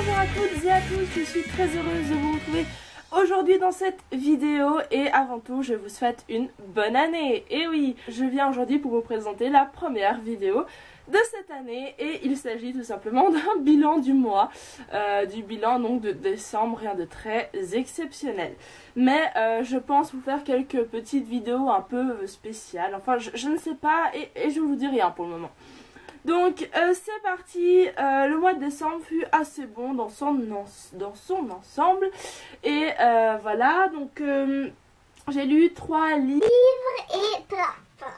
Bonjour à toutes et à tous, je suis très heureuse de vous retrouver aujourd'hui dans cette vidéo et avant tout je vous souhaite une bonne année. Et oui, je viens aujourd'hui pour vous présenter la première vidéo de cette année et il s'agit tout simplement d'un bilan du mois, du bilan donc de décembre, rien de très exceptionnel. Mais je pense vous faire quelques petites vidéos un peu spéciales, enfin je ne sais pas et je vous dis rien pour le moment. Donc c'est parti, le mois de décembre fut assez bon dans son ensemble et voilà, donc j'ai lu 3 livres et papa.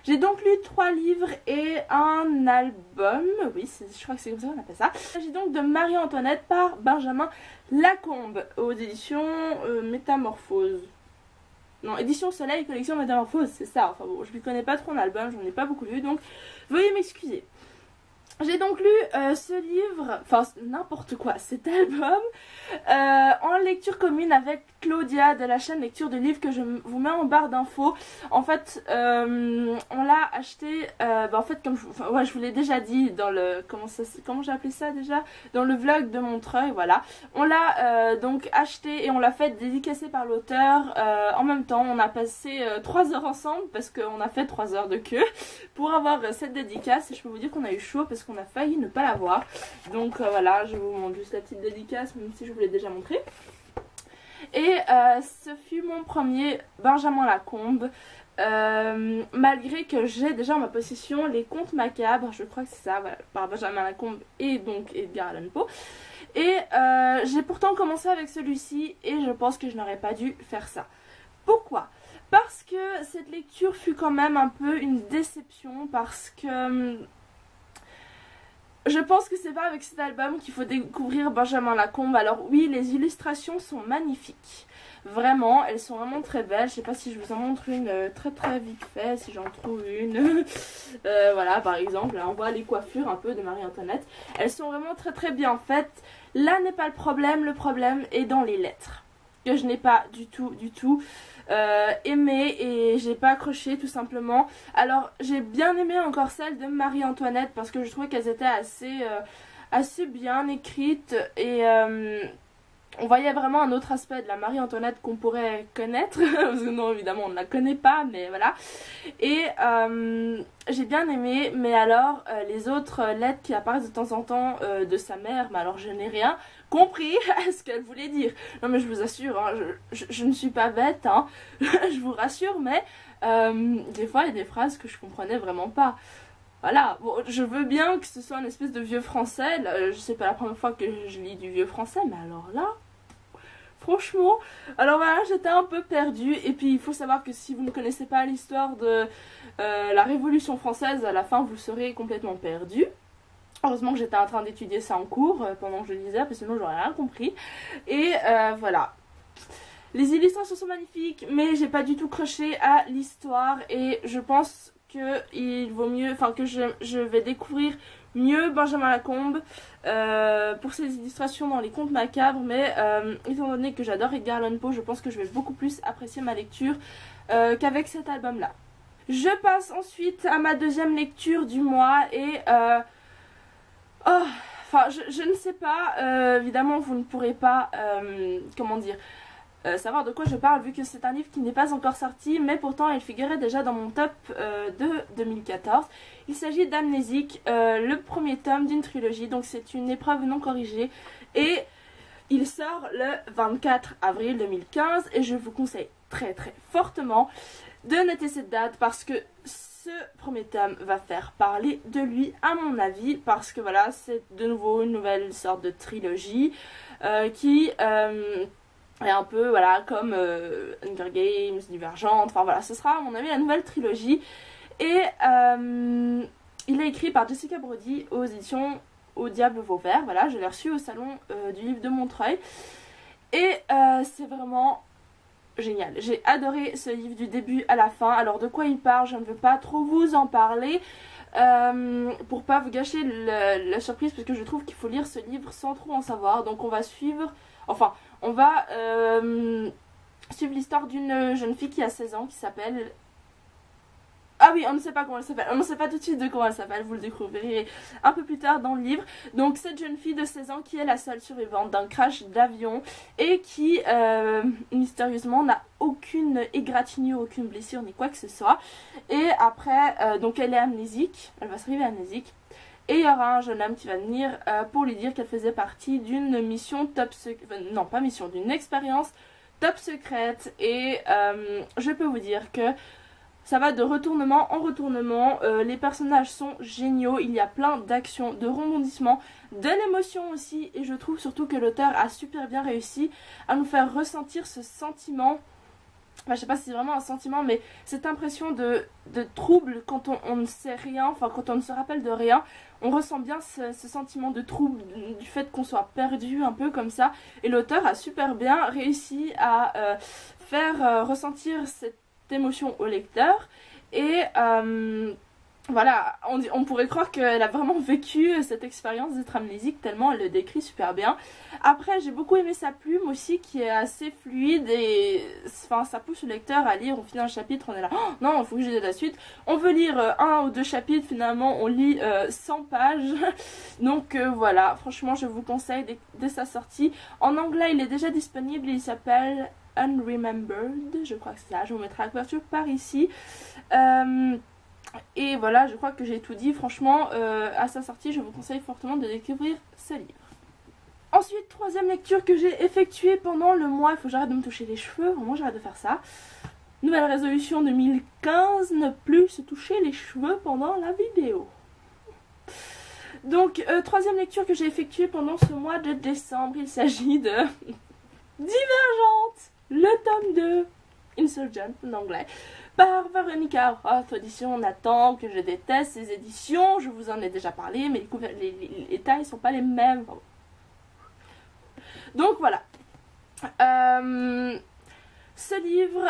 J'ai donc lu 3 livres et un album, oui je crois que c'est comme ça qu'on appelle ça. Il s'agit donc de Marie-Antoinette par Benjamin Lacombe aux éditions Métamorphose. Non, édition Soleil, collection Métamorphose, c'est ça. Enfin bon, je ne connais pas trop en album, j'en ai pas beaucoup lu, donc veuillez m'excuser. J'ai donc lu ce livre, enfin n'importe quoi, cet album, en lecture commune avec Claudia de la chaîne Lecture de Livres que je vous mets en barre d'infos. En fait, on l'a acheté, en fait comme je vous l'ai déjà dit dans le, comment j'ai appelé ça déjà, dans le vlog de Montreuil, voilà. On l'a donc acheté et on l'a fait dédicacer par l'auteur en même temps. On a passé 3 heures ensemble parce qu'on a fait 3 heures de queue pour avoir cette dédicace et je peux vous dire qu'on a eu chaud parce qu'on a failli ne pas l'avoir. Donc voilà, je vous montre juste la petite dédicace même si je vous l'ai déjà montré. Et ce fut mon premier Benjamin Lacombe, malgré que j'ai déjà en ma possession les Contes Macabres, je crois que c'est ça, voilà, par Benjamin Lacombe et donc Edgar Allan Poe. Et j'ai pourtant commencé avec celui-ci et je pense que je n'aurais pas dû faire ça. Pourquoi ? Parce que cette lecture fut quand même un peu une déception parce que je pense que c'est pas avec cet album qu'il faut découvrir Benjamin Lacombe. Alors oui, les illustrations sont magnifiques. Vraiment, elles sont vraiment très belles. Je sais pas si je vous en montre une très vite fait, si j'en trouve une. Voilà, par exemple, là, on voit les coiffures un peu de Marie-Antoinette. Elles sont vraiment très bien faites. Là n'est pas le problème est dans les lettres. Que je n'ai pas du tout aimé et j'ai pas accroché tout simplement. Alors j'ai bien aimé encore celle de Marie-Antoinette parce que je trouvais qu'elles étaient assez bien écrites et on voyait vraiment un autre aspect de la Marie-Antoinette qu'on pourrait connaître, parce que non évidemment on ne la connaît pas mais voilà. Et j'ai bien aimé, mais alors les autres lettres qui apparaissent de temps en temps de sa mère, mais alors je n'ai rien compris à ce qu'elle voulait dire. Non mais je vous assure, hein, je ne suis pas bête, hein, je vous rassure, mais des fois il y a des phrases que je comprenais vraiment pas. Voilà, bon, je veux bien que ce soit une espèce de vieux français, là, je sais pas la première fois que je lis du vieux français, mais alors là, franchement, alors voilà, j'étais un peu perdue. Et puis il faut savoir que si vous ne connaissez pas l'histoire de la Révolution française, à la fin vous serez complètement perdu. Heureusement que j'étais en train d'étudier ça en cours pendant que je lisais, parce que sinon j'aurais rien compris. Et voilà. Les illustrations sont magnifiques, mais j'ai pas du tout croché à l'histoire. Et je pense que il vaut mieux, enfin que je vais découvrir mieux Benjamin Lacombe pour ses illustrations dans les Contes Macabres. Mais étant donné que j'adore Edgar Allan Poe, je pense que je vais beaucoup plus apprécier ma lecture qu'avec cet album là. Je passe ensuite à ma deuxième lecture du mois et enfin je ne sais pas, évidemment vous ne pourrez pas comment dire, savoir de quoi je parle vu que c'est un livre qui n'est pas encore sorti, mais pourtant il figurait déjà dans mon top de 2014. Il s'agit d'Amnésique, le premier tome d'une trilogie, donc c'est une épreuve non corrigée et il sort le 24 avril 2015 et je vous conseille très fortement de noter cette date parce que ce premier tome va faire parler de lui à mon avis, parce que voilà, c'est de nouveau une nouvelle sorte de trilogie qui et un peu voilà comme Hunger Games, Divergente, enfin voilà, ce sera à mon avis la nouvelle trilogie. Et il est écrit par Jessica Brody aux éditions Au Diable Vauvert, voilà, je l'ai reçu au salon du livre de Montreuil. Et c'est vraiment génial, j'ai adoré ce livre du début à la fin. Alors de quoi il parle, je ne veux pas trop vous en parler pour pas vous gâcher la surprise, parce que je trouve qu'il faut lire ce livre sans trop en savoir. Donc on va suivre, enfin on va suivre l'histoire d'une jeune fille qui a 16 ans qui s'appelle Ah oui, on ne sait pas comment elle s'appelle. On ne sait pas tout de suite de comment elle s'appelle. Vous le découvrirez un peu plus tard dans le livre. Donc cette jeune fille de 16 ans qui est la seule survivante d'un crash d'avion et qui mystérieusement n'a aucune égratignure, aucune blessure ni quoi que ce soit. Et après, donc elle est amnésique. Elle va se réveiller amnésique. Et il y aura un jeune homme qui va venir pour lui dire qu'elle faisait partie d'une mission top secrète. Non, pas mission, d'une expérience top secrète. Et je peux vous dire que ça va de retournement en retournement, les personnages sont géniaux, il y a plein d'actions, de rebondissements, de l'émotion aussi, et je trouve surtout que l'auteur a super bien réussi à nous faire ressentir ce sentiment, enfin je sais pas si c'est vraiment un sentiment, mais cette impression de trouble quand on ne sait rien, enfin quand on ne se rappelle de rien, on ressent bien ce sentiment de trouble, du fait qu'on soit perdu un peu comme ça, et l'auteur a super bien réussi à faire ressentir cette émotion au lecteur et voilà, on pourrait croire qu'elle a vraiment vécu cette expérience d'être amnésique tellement elle le décrit super bien. Après j'ai beaucoup aimé sa plume aussi qui est assez fluide et enfin ça pousse le lecteur à lire, on finit un chapitre, on est là, oh, non il faut que je lise la suite, on veut lire un ou deux chapitres, finalement on lit 100 pages, donc voilà, franchement je vous conseille dès sa sortie. En anglais il est déjà disponible, il s'appelle Unremembered, je crois que c'est ça, je vous mettrai la couverture par ici. Et voilà, je crois que j'ai tout dit, franchement, à sa sortie, je vous conseille fortement de découvrir ce livre. Ensuite, troisième lecture que j'ai effectuée pendant le mois, il faut que j'arrête de me toucher les cheveux, vraiment j'arrête de faire ça. Nouvelle résolution 2015, ne plus se toucher les cheveux pendant la vidéo. Donc, troisième lecture que j'ai effectuée pendant ce mois de décembre, il s'agit de Divergente, le tome 2, Insurgent en anglais, par Veronica Roth, édition Nathan, que je déteste ces éditions, je vous en ai déjà parlé, mais les tailles sont pas les mêmes. Donc voilà. Ce livre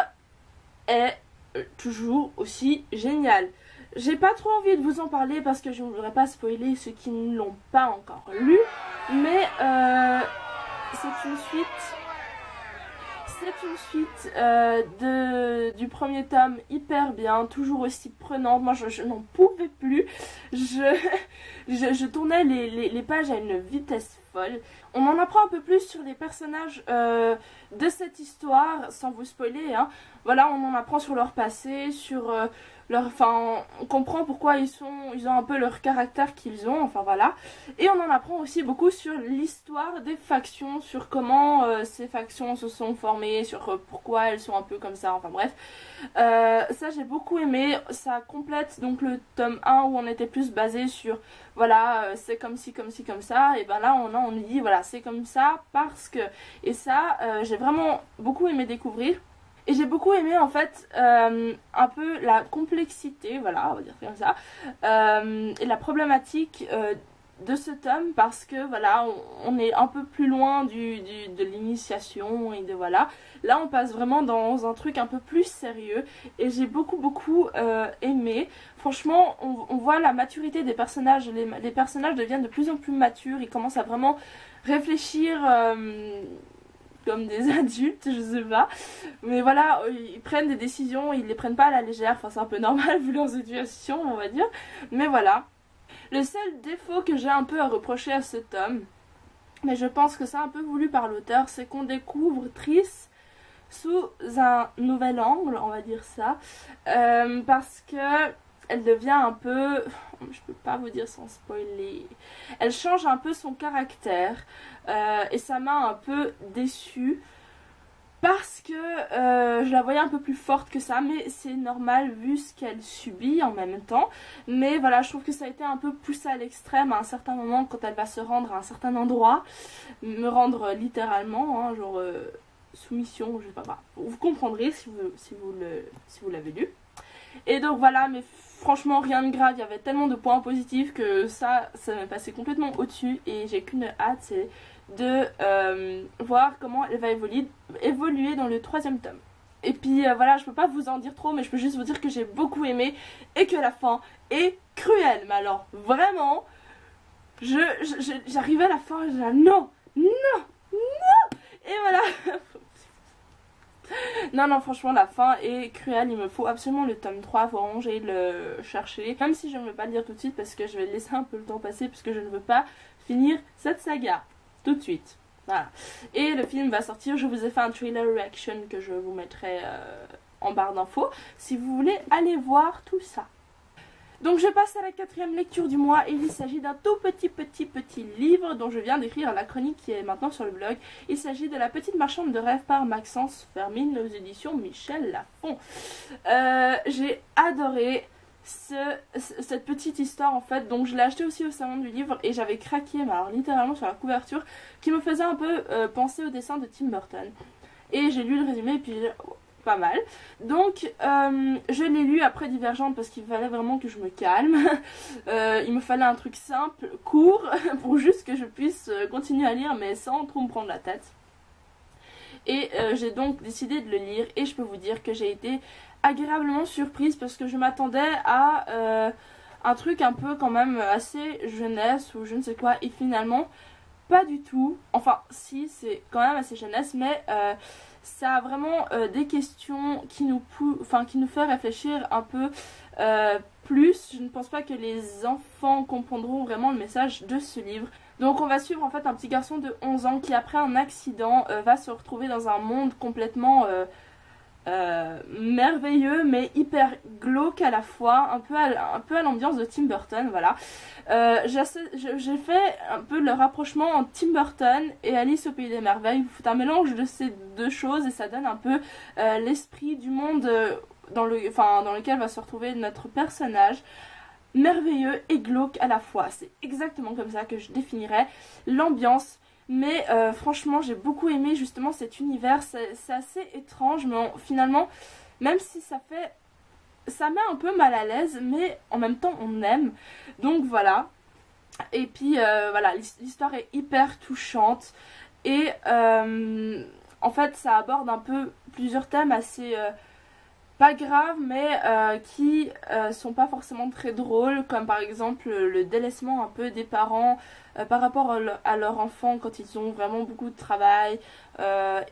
est toujours aussi génial. J'ai pas trop envie de vous en parler parce que je ne voudrais pas spoiler ceux qui ne l'ont pas encore lu, mais c'est une suite. C'est une suite du premier tome hyper bien, toujours aussi prenante. Moi je n'en pouvais plus. Je tournais les pages à une vitesse folle. On en apprend un peu plus sur les personnages de cette histoire, sans vous spoiler, hein. Voilà, on en apprend sur leur passé, sur enfin, on comprend pourquoi ils ont un peu leur caractère qu'ils ont, enfin voilà. Et on en apprend aussi beaucoup sur l'histoire des factions, sur comment ces factions se sont formées, sur pourquoi elles sont un peu comme ça, enfin bref. Ça j'ai beaucoup aimé, ça complète donc le tome 1 où on était plus basé sur, voilà, c'est comme ci, comme ci, comme ça, et ben là on dit, voilà, c'est comme ça parce que, et ça j'ai vraiment beaucoup aimé découvrir. Et j'ai beaucoup aimé en fait un peu la complexité, voilà, on va dire comme ça, et la problématique de ce tome parce que voilà, on est un peu plus loin de l'initiation et de voilà. Là on passe vraiment dans un truc un peu plus sérieux et j'ai beaucoup aimé. Franchement on voit la maturité des personnages, les personnages deviennent de plus en plus matures, ils commencent à vraiment réfléchir comme des adultes, je sais pas, mais voilà, ils prennent des décisions, ils les prennent pas à la légère, enfin c'est un peu normal vu leur situation on va dire, mais voilà. Le seul défaut que j'ai un peu à reprocher à ce tome, mais je pense que c'est un peu voulu par l'auteur, c'est qu'on découvre Triss sous un nouvel angle, on va dire ça, parce que elle devient un peu, je peux pas vous dire sans spoiler, elle change un peu son caractère et ça m'a un peu déçue parce que je la voyais un peu plus forte que ça, mais c'est normal vu ce qu'elle subit en même temps. Mais voilà, je trouve que ça a été un peu poussé à l'extrême à un certain moment quand elle va se rendre à un certain endroit, me rendre littéralement, hein, genre soumission, je sais pas, vous comprendrez si vous l'avez lu. Et donc voilà, mais franchement rien de grave, il y avait tellement de points positifs que ça m'est passé complètement au-dessus et j'ai qu'une hâte, c'est de voir comment elle va évoluer dans le troisième tome. Et puis voilà, je peux pas vous en dire trop, mais je peux juste vous dire que j'ai beaucoup aimé et que la fin est cruelle. Mais alors vraiment, j'arrivais à la fin et je disais non, non, non. Et voilà. Non, non, franchement, la fin est cruelle. Il me faut absolument le tome 3. Faut vraiment que j'aille le chercher. Même si je ne veux pas le lire tout de suite parce que je vais laisser un peu le temps passer. Parce que je ne veux pas finir cette saga tout de suite. Voilà. Et le film va sortir. Je vous ai fait un trailer reaction que je vous mettrai en barre d'infos. Si vous voulez aller voir tout ça. Donc je passe à la 4e lecture du mois et il s'agit d'un tout petit livre dont je viens d'écrire la chronique qui est maintenant sur le blog. Il s'agit de La petite marchande de rêve par Maxence Fermine aux éditions Michel Lafon. J'ai adoré cette petite histoire en fait, donc je l'ai acheté aussi au salon du livre et j'avais craqué, mais alors littéralement sur la couverture, qui me faisait un peu penser au dessin de Tim Burton. Et j'ai lu le résumé et puis pas mal. Donc je l'ai lu après Divergente parce qu'il fallait vraiment que je me calme. Il me fallait un truc simple, court, pour juste que je puisse continuer à lire mais sans trop me prendre la tête. Et j'ai donc décidé de le lire et je peux vous dire que j'ai été agréablement surprise parce que je m'attendais à un truc un peu quand même assez jeunesse ou je ne sais quoi et finalement pas du tout. Enfin si, c'est quand même assez jeunesse mais ça a vraiment des questions qui nous fait réfléchir un peu plus. Je ne pense pas que les enfants comprendront vraiment le message de ce livre. Donc on va suivre en fait un petit garçon de 11 ans qui après un accident va se retrouver dans un monde complètement merveilleux mais hyper glauque à la fois, un peu à l'ambiance de Tim Burton, voilà. J'ai fait un peu le rapprochement entre Tim Burton et Alice au Pays des Merveilles. Vous faites un mélange de ces deux choses et ça donne un peu l'esprit du monde dans lequel va se retrouver notre personnage. Merveilleux et glauque à la fois, c'est exactement comme ça que je définirais l'ambiance. Mais franchement j'ai beaucoup aimé justement cet univers, c'est assez étrange mais finalement même si ça met un peu mal à l'aise mais en même temps on aime. Donc voilà. Et puis voilà, l'histoire est hyper touchante et en fait ça aborde un peu plusieurs thèmes assez pas graves mais qui sont pas forcément très drôles, comme par exemple le délaissement un peu des parents par rapport à leurs enfants quand ils ont vraiment beaucoup de travail,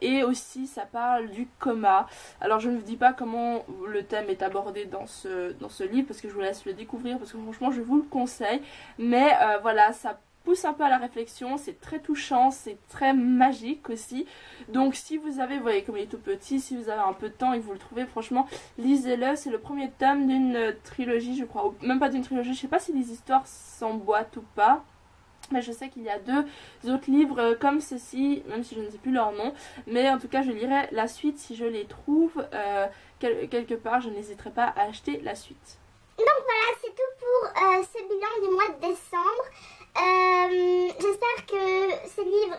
et aussi ça parle du coma. Alors je ne vous dis pas comment le thème est abordé dans ce livre parce que je vous laisse le découvrir parce que franchement je vous le conseille, mais voilà, ça pousse un peu à la réflexion, c'est très touchant, c'est très magique aussi. Donc si vous avez, vous voyez comme il est tout petit, si vous avez un peu de temps et que vous le trouvez, franchement lisez-le. C'est le premier tome d'une trilogie je crois, ou même pas d'une trilogie, je sais pas si les histoires s'emboîtent ou pas. Mais je sais qu'il y a 2 autres livres comme ceci, même si je ne sais plus leur nom. Mais en tout cas je lirai la suite si je les trouve quelque part, je n'hésiterai pas à acheter la suite. Donc voilà, c'est tout pour ce bilan du mois de décembre. J'espère que ce livre,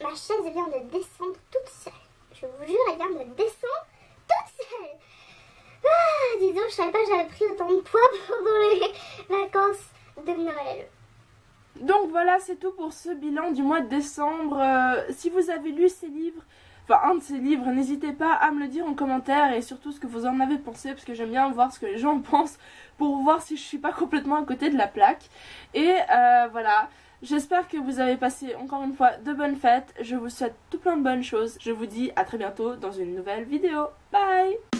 ma chaise vient de descendre toute seule. Je vous jure, elle vient de descendre toute seule. Ah, disons, je savais pas que j'avais pris autant de poids pendant les vacances de Noël. Donc voilà, c'est tout pour ce bilan du mois de décembre. Si vous avez lu ces livres, enfin un de ces livres, n'hésitez pas à me le dire en commentaire et surtout ce que vous en avez pensé parce que j'aime bien voir ce que les gens pensent pour voir si je suis pas complètement à côté de la plaque. Et voilà, j'espère que vous avez passé encore une fois de bonnes fêtes. Je vous souhaite tout plein de bonnes choses. Je vous dis à très bientôt dans une nouvelle vidéo. Bye!